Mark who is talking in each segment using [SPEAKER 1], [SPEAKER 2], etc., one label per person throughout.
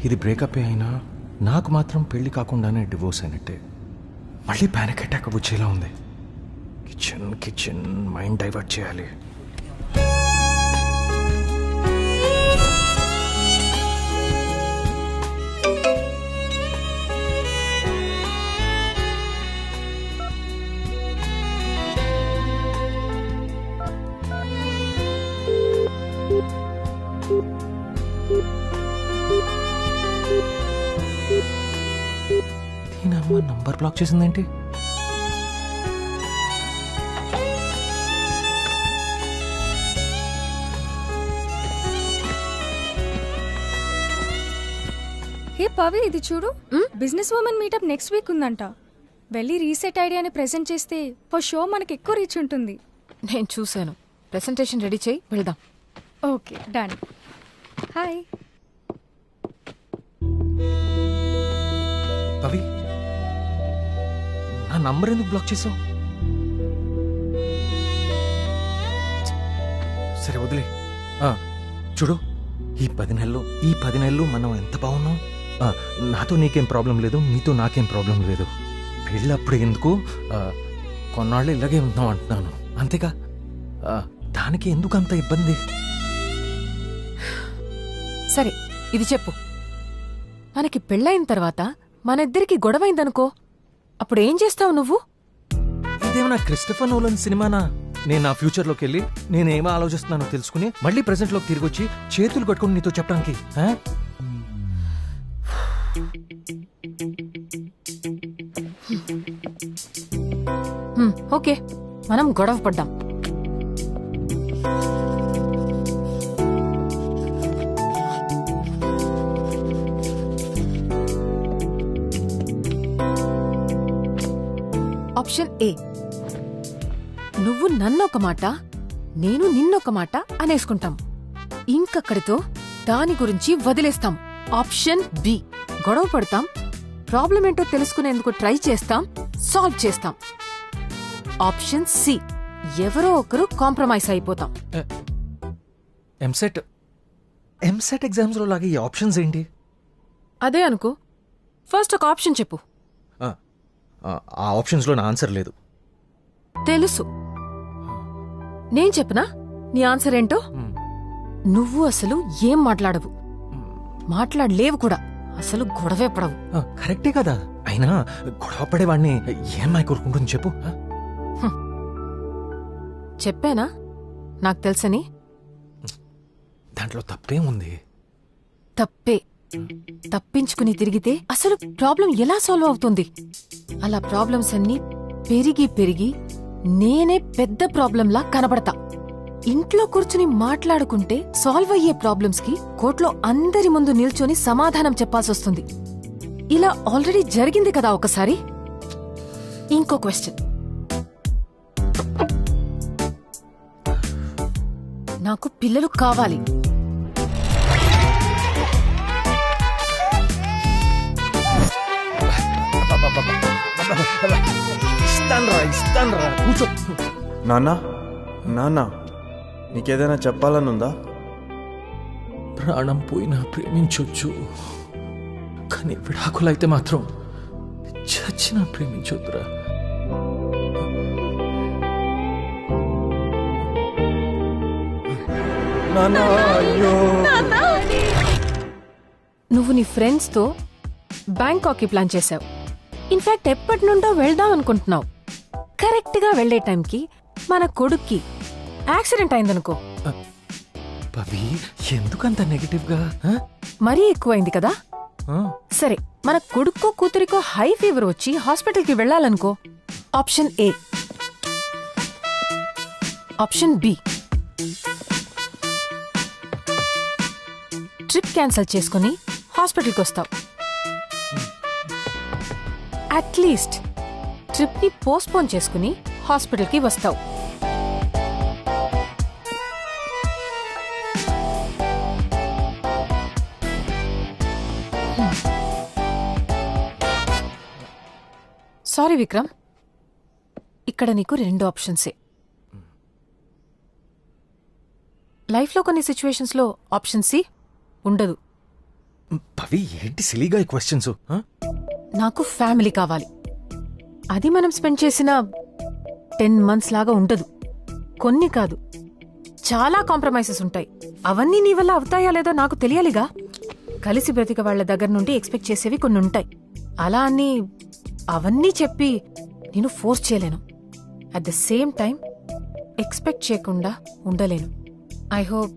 [SPEAKER 1] ఇది బ్రేకప్ అయినా నాకు మాత్రం పెళ్లి కాకుండానే డివోర్స్ అయినట్టే. మళ్ళీ ప్యానిక్ అటాక్ వచ్చేలా ఉంది. కిచెన్ మైండ్ డైవర్ట్ చేయాలి. దీనమ్మ నంబర్ బ్లాక్ చేసిందేంటి?
[SPEAKER 2] హే పవి, ఇది చూడు. Business women meetup next week ఉందంట. వెళ్ళి రీసెట్ ఐడియాని ప్రెజెంట్ చేస్తే ఫర్ షో మనకి ఎక్కువ రీచ్ ఉంటుంది.
[SPEAKER 3] నేను చూశాను. ప్రెజెంటేషన్ రెడీ చేయి, వెళ్దాం.
[SPEAKER 2] Okay done. హాయ్
[SPEAKER 1] పవి, నా నంబర్ ఎందుకు బ్లాక్ చేసావు? సరే వదిలే. చూడు, ఈ 10 నెలలు మనం ఎంత బాగున్నాం. నాతో నీకేం ప్రాబ్లం లేదు, నీతో నాకేం ప్రాబ్లం లేదు. పెళ్ళప్పుడు ఎందుకు, కొన్నాళ్ళు ఇలాగే ఉందాం అంటున్నాను, అంతేగా. దానికి ఎందుకు అంత ఇబ్బంది?
[SPEAKER 3] సరే ఇది చెప్పు, మనకి పెళ్ళైన తర్వాత మన ఇద్దరికి గొడవైందనుకో, అప్పుడేం చేస్తావు నువ్వు?
[SPEAKER 1] ఇదేమన్నా క్రిస్టఫర్ నోలన్ సినిమానా? నేను నా ఫ్యూచర్లోకి వెళ్ళి నేనేమో ఆలోచిస్తున్నానో తెలుసుకుని మళ్ళీ ప్రెసెంట్లోకి తిరిగి వచ్చి చేతులు కట్టుకుని నీతో చెప్పడానికి?
[SPEAKER 3] ఓకే, మనం గొడవ పడ్డాం. ఆప్షన్ ఏ, నువ్వు నన్నొక మాట నేను నిన్నొక మాట అనేసుకుంటాం. ఇంకక్కడితో దాని గురించి వదిలేస్తాం. ఆప్షన్ బి, గొడవ పడతాం, ప్రాబ్లం ఏంటో తెలుసుకునేందుకు ట్రై చేస్తాం, సాల్వ్ చేస్తాం. ఆప్షన్ సి, ఎవరో ఒకరు కాంప్రమైజ్ అయిపోతాం.
[SPEAKER 1] ఎంసెట్ ఎగ్జామ్స్ లో లాగా ఈ ఆప్షన్స్ ఏంటి?
[SPEAKER 3] అదే అనుకో. ఫస్ట్ ఒక ఆప్షన్ చెప్పు.
[SPEAKER 1] ఆ ఆప్షన్స్ లో నా ఆన్సర్ లేదు.
[SPEAKER 3] తెలుసు. నేను చెప్పనా నీ ఆన్సర్ ఏంటో? నువ్వు అసలు ఏం మాట్లాడవు, మాట్లాడలేవు కూడా, అసలు గొడవే పడవు.
[SPEAKER 1] కరెక్టే కదా. అయినా గొడవ పడేవాడిని ఏమాయి కోరుకుంటుంది చెప్పు.
[SPEAKER 3] చెప్పానా నాకు తెలుసని?
[SPEAKER 1] దాంట్లో తప్పే ఉంది.
[SPEAKER 3] తప్పే. తప్పించుకుని తిరిగితే అసలు ప్రాబ్లం ఎలా సాల్వ్ అవుతుంది? అలా ప్రాబ్లమ్స్ అన్నీ పెరిగి పెరిగి నేనే పెద్ద ప్రాబ్లంలా కనబడతా. ఇంట్లో కూర్చుని మాట్లాడుకుంటే సాల్వ్ అయ్యే ప్రాబ్లమ్స్ కి కోర్టులో అందరి ముందు నిల్చొని సమాధానం చెప్పాల్సొస్తుంది. ఇలా ఆల్రెడీ జరిగింది కదా ఒకసారి. ఇంకో క్వశ్చన్. నాకు పిల్లలు కావాలి.
[SPEAKER 1] కూర్చో.
[SPEAKER 4] నాన్న, నీకేదైనా చెప్పాలనుందా?
[SPEAKER 1] ప్రాణం పోయినా ప్రేమించొచ్చు, కానీ విడాకులైతే మాత్రం చచ్చినా ప్రేమించొద్దురా.
[SPEAKER 3] నువ్వు నీ ఫ్రెండ్స్ తో బ్యాంకాక్ ప్లాన్ చేశావు. ఇన్ఫాక్ట్ ఎప్పటి నుండో వెళ్దాం అనుకుంటున్నావు. కరెక్ట్ గా వెళ్లే టైంకి మన కొడుక్కి యాక్సిడెంట్ అయిందనుకో.
[SPEAKER 1] పవి, ఎందుకంత నెగటివ్ గా?
[SPEAKER 3] మరీ ఎక్కువైంది కదా. సరే, మన కొడుక్కో కూతురికో హై ఫీవర్ వచ్చి హాస్పిటల్ కి వెళ్లాలనుకో. Option A. Option B, trip cancel చేసుకుని హాస్పిటల్కి వస్తావు. అట్లీస్ట్ ట్రిప్ ని పోస్ట్పోన్ చేసుకుని హాస్పిటల్కి వస్తావు. సారీ విక్రమ్, ఇక్కడ నీకు 2 ఆప్షన్సే. లైఫ్లో కొన్ని సిచ్యువేషన్స్లో ఆప్షన్ సి ఉండదు.
[SPEAKER 1] పవి ఏంటి సిలీగా ఈ క్వశ్చన్స్?
[SPEAKER 3] నాకు ఫ్యామిలీ కావాలి. అది మనం స్పెండ్ చేసిన 10 months లాగా ఉండదు. కొన్ని కాదు, చాలా కాంప్రమైజెస్ ఉంటాయి. అవన్నీ నీ వల్ల అవుతాయా లేదో నాకు తెలియాలిగా. కలిసి బ్రతిక వాళ్ల దగ్గర నుండి ఎక్స్పెక్ట్ చేసేవి కొన్ని ఉంటాయి. అలా అని అవన్నీ చెప్పి నేను ఫోర్స్ చేయలేను. At the same time expect చేయకుండా ఉండలేను. I hope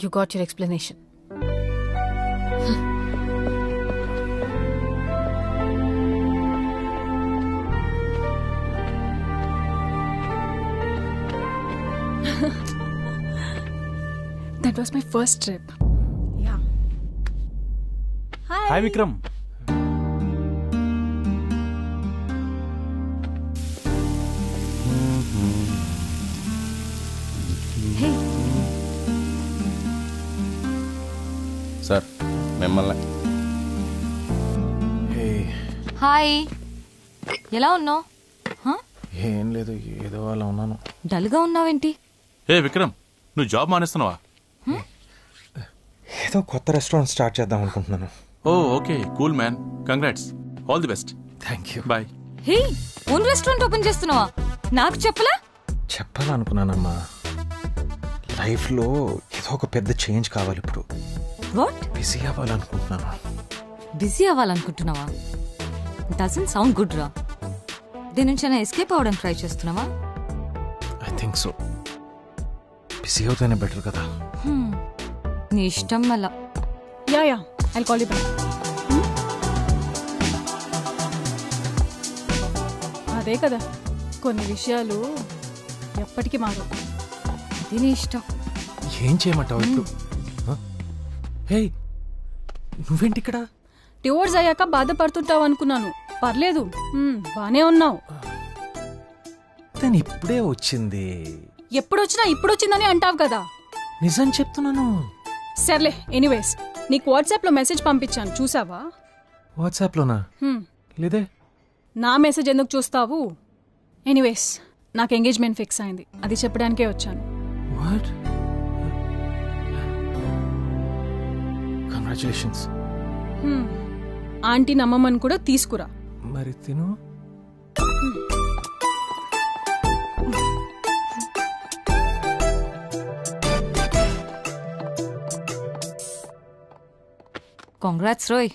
[SPEAKER 3] you got your explanation.
[SPEAKER 2] That was my first trip. Yeah. Hi.
[SPEAKER 5] Hi Vikram.
[SPEAKER 3] Hey.
[SPEAKER 5] Sir మిమ్మల్ని.
[SPEAKER 3] హాయ్, ఎలా ఉన్నావు?
[SPEAKER 1] ఏం లేదు, ఏదో అలా ఉన్నాను.
[SPEAKER 3] డల్గా ఉన్నావేంటి?
[SPEAKER 5] ఏ విక్రమ్, నువ్వు జాబ్ మానేస్తున్నావా?
[SPEAKER 1] ఏదో కొత్త రెస్టారెంట్ స్టార్ట్ చేద్దాం అనుకుంటున్నాను.
[SPEAKER 5] Oh okay, cool man, congrats, all the best.
[SPEAKER 1] Thank you.
[SPEAKER 5] Bye.
[SPEAKER 3] Hey, own restaurant open చేస్తున్నావా? నాకు చెప్పలా?
[SPEAKER 1] చెప్పాలనుకున్నానమ్మా. లైఫ్లో ఏదో ఒక పెద్ద చేంజ్ కావాలి ఇప్పుడు.
[SPEAKER 3] వాట్?
[SPEAKER 1] బిజీ అవ్వాలనుకుంటున్నాను.
[SPEAKER 3] బిజీ అవ్వాలనుకుంటున్నావా? డజంట్ సౌండ్ గుడ్ రా. దీని నుంచి అయినా ఎస్కేప్ అవ్వడానికి ట్రై చేస్తున్నావా?
[SPEAKER 1] I think so. బిజీ అవుతేనే బెటర్ కదా.
[SPEAKER 3] నీ ఇష్టం మళ్ళా.
[SPEAKER 2] Yeah. I'll call you back. అదే కదా, కొన్ని విషయాలు ఎప్పటికీ మారు.
[SPEAKER 3] ఇది నీ ఇష్టం.
[SPEAKER 1] ఏం చేయమంటావు ఇప్పుడు? హే, నువ్వేంటి ఇక్కడ?
[SPEAKER 2] డివోర్స్ అయ్యాక బాధపడుతుంటావు అనుకున్నాను. పర్లేదు, బానే ఉన్నావు.
[SPEAKER 1] తను ఇప్పుడే వచ్చింది.
[SPEAKER 2] ఎప్పుడొచ్చినా ఇప్పుడొచ్చిందని అంటావు కదా.
[SPEAKER 1] నిజం చెప్తున్నాను.
[SPEAKER 2] సర్లే, ఎనీవేస్ నీకు వాట్సాప్ లో మెసేజ్ పంపించాను, చూసావా?
[SPEAKER 1] వాట్సాప్లోనా? లేదే.
[SPEAKER 2] నా మెసేజ్ ఎందుకు చూస్తావు? ఎనీవేస్ నాకు ఎంగేజ్మెంట్ ఫిక్స్ అయింది, అది చెప్పడానికే వచ్చాను.
[SPEAKER 1] వాట్? కంగ్రాచులేషన్స్.
[SPEAKER 2] ఆంటీ నమ్మమని కూడా తీసుకురా.
[SPEAKER 1] మరి తిను.
[SPEAKER 3] కాంగ్రాట్స్ రోయ్.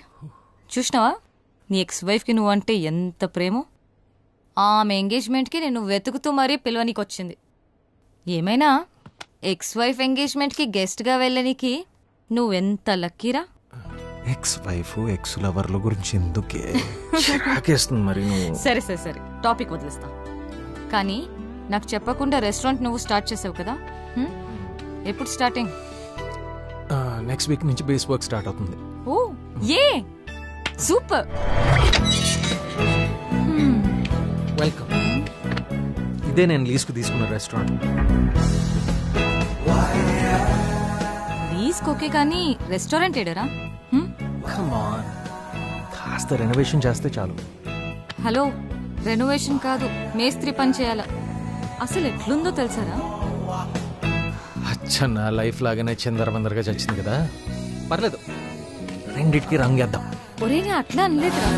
[SPEAKER 3] చూసినావా నీ ఎక్స్ వైఫ్కి నువ్వంటే ఎంత ప్రేమో? ఆమె ఎంగేజ్మెంట్కి నేను వెతుకుతూ మరీ పిలవనీకి వచ్చింది. ఏమైనా ఎక్స్ వైఫ్ ఎంగేజ్మెంట్కి గెస్ట్గా వెళ్ళనీకి నువ్వెంత లక్కీరా.
[SPEAKER 1] ఎక్స్ వైఫ్ ఎక్స్ లవర్ల గురించి ఎందుకే చిరాకేస్తుంది మరి నువ్వు.
[SPEAKER 3] సరే సరే సరే, టాపిక్ వదిలేస్తా. కానీ నాకు చెప్పకుండా రెస్టారెంట్ నువ్వు స్టార్ట్ చేసావు కదా, ఎప్పుడు స్టార్టింగ్?
[SPEAKER 1] నెక్స్ట్ వీక్ నుంచి బేస్ వర్క్ స్టార్ట్ అవుతుంది.
[SPEAKER 3] ఓ ఏ సూపర్.
[SPEAKER 1] వెల్కమ్. ఇదే నేను లీజ్కు తీసుకున్న రెస్టారెంట్.
[SPEAKER 3] లీజ్కి ఓకే, కానీ రెస్టారెంట్ ఏడరా?
[SPEAKER 1] Come on. కాస్త రెనోవేషన్ చేస్తే చాలు.
[SPEAKER 3] హలో, రెనోవేషన్ కాదు, మేస్త్రి పని చేయాల. అసలు ఎట్లుందో తెలుసారా?
[SPEAKER 1] అచ్చన్న లైఫ్ లాగానే చిందరబందరగా చచ్చింది కదా. పర్లేదు, రెండిటికి రంగేద్దాం.
[SPEAKER 3] ఒరే నేను అట్లా అనలేదురా.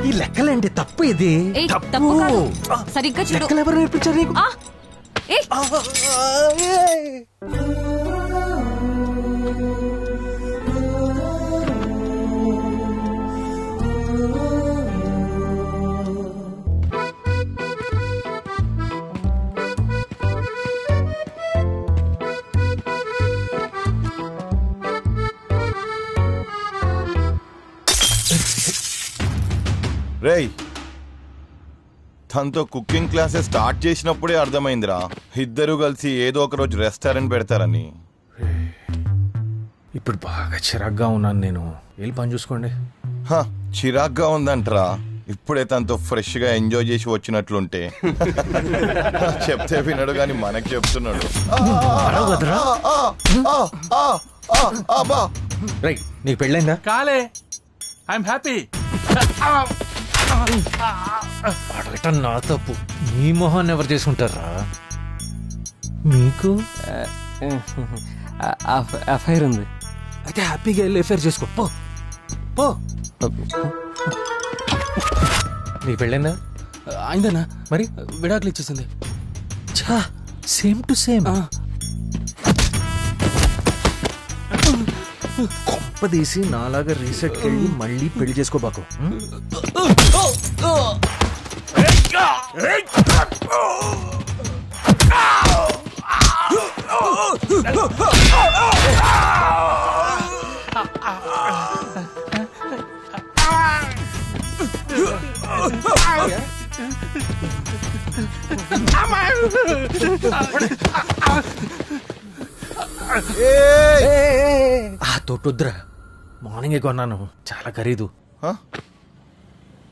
[SPEAKER 1] ఈ లెక్కలేంటి? తప్పు ఇది.
[SPEAKER 3] ఏయ్, తప్పు కాదు. సరిగ్గా చూడు.
[SPEAKER 1] లెక్కలు ఎవరు నేర్పించారు నీకు?
[SPEAKER 3] ఏయ్,
[SPEAKER 4] రేయ్,
[SPEAKER 6] తనతో కుకింగ్ క్లాసెస్ స్టార్ట్ చేసినప్పుడే అర్థమైందిరా, ఇద్దరు కలిసి ఏదో ఒక రోజు రెస్టారెంట్ పెడతారని.
[SPEAKER 1] ఇప్పుడు బాగా చిరాగ్గా ఉన్నాను నేను. వెళ్ళి పని చూసుకోండి.
[SPEAKER 6] చిరాగ్గా ఉందంటరా? ఇప్పుడే తనతో ఫ్రెష్ గా ఎంజాయ్ చేసి వచ్చినట్లుంటే. చెప్తే వినడు గాని మనకి చెప్తున్నాడు.
[SPEAKER 1] రైట్, నీకు పెళ్ళైందా?
[SPEAKER 5] కాలే, ఐఎమ్ హ్యాపీ.
[SPEAKER 1] అడగటం నా తప్పు. మీ మొహాన్ని ఎవరు చేసుకుంటారా? మీకు
[SPEAKER 7] అఫైర్ ఉంది.
[SPEAKER 1] అయితే హ్యాపీగా వెళ్ళి ఎఫైర్ చేసుకో. పో పో. నీకు పెళ్ళైందా?
[SPEAKER 7] అయిందనా?
[SPEAKER 1] మరి
[SPEAKER 7] విడాకులు ఇచ్చేసింది.
[SPEAKER 1] ఛా, సేమ్ టు సేమ్. కొంపదీసి నాలాగా రీసెట్కి వెళ్ళి మళ్ళీ పెళ్లి చేసుకోబాకు. ఆ తోటొద్దురా, మార్నింగే కొన్నాను, చాలా ఖరీదు.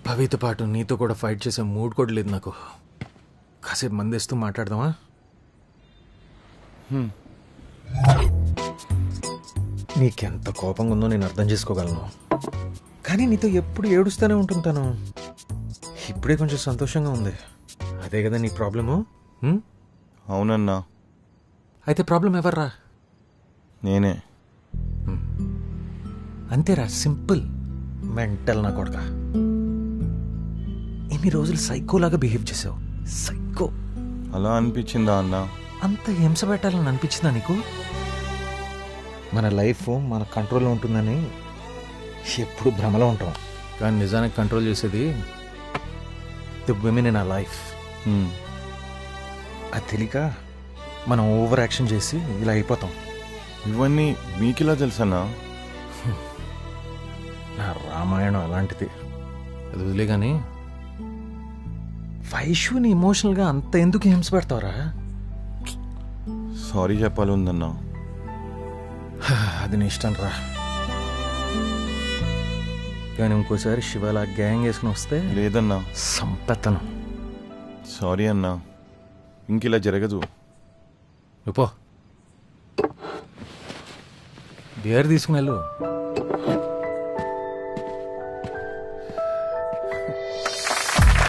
[SPEAKER 1] భవితో పాటు నీతో కూడా ఫైట్ చేసే మూడ్ కూడా లేదు నాకు. కాసేపు మందేస్తూ మాట్లాడదామా? నీకెంత కోపంగా ఉందో నేను అర్థం చేసుకోగలను, కానీ నీతో ఎప్పుడు ఏడుస్తూనే ఉంటుంటాను. ఇప్పుడే కొంచెం సంతోషంగా ఉంది. అదే కదా నీ ప్రాబ్లము?
[SPEAKER 6] అవునన్నా.
[SPEAKER 1] అయితే ప్రాబ్లం ఎవర్రా?
[SPEAKER 6] నేనే.
[SPEAKER 1] అంతేరా, సింపుల్. మెంటల్ నా కొడక. ఇన్ని రోజులు సైకోలాగా బిహేవ్ చేసావు. సైకో.
[SPEAKER 6] అలా అనిపించిందా అన్నా?
[SPEAKER 1] అంత హింస పెట్టాలని అనిపించిందా నీకు? మన లైఫ్ మన కంట్రోల్లో ఉంటుందని ఎప్పుడు భ్రమలో ఉంటాం, కానీ నిజానికి కంట్రోల్ చేసేది ది విమెన్ ఇన్ ఆ లైఫ్. అది తెలియక మనం ఓవర్ యాక్షన్ చేసి ఇలా అయిపోతాం.
[SPEAKER 6] ఇవన్నీ మీకిలా తెలుసన్నా?
[SPEAKER 1] నా రామాయణం అలాంటిది. అది వదిలే కానీ వైశ్యుని ఎమోషనల్గా అంత ఎందుకు హింస పెడతావురా?
[SPEAKER 6] సారీ చెప్పాలి ఉందన్నా.
[SPEAKER 1] అది నీ ఇష్టం రా, కానీ ఇంకోసారి శివాలా గ్యాంగ్ వేసుకుని వస్తే
[SPEAKER 6] లేదన్నా,
[SPEAKER 1] సంపెత్తను.
[SPEAKER 6] సారీ అన్నా, ఇంకిలా జరగదు.
[SPEAKER 1] పో, బియర్ తీసుకుని వెళ్ళు.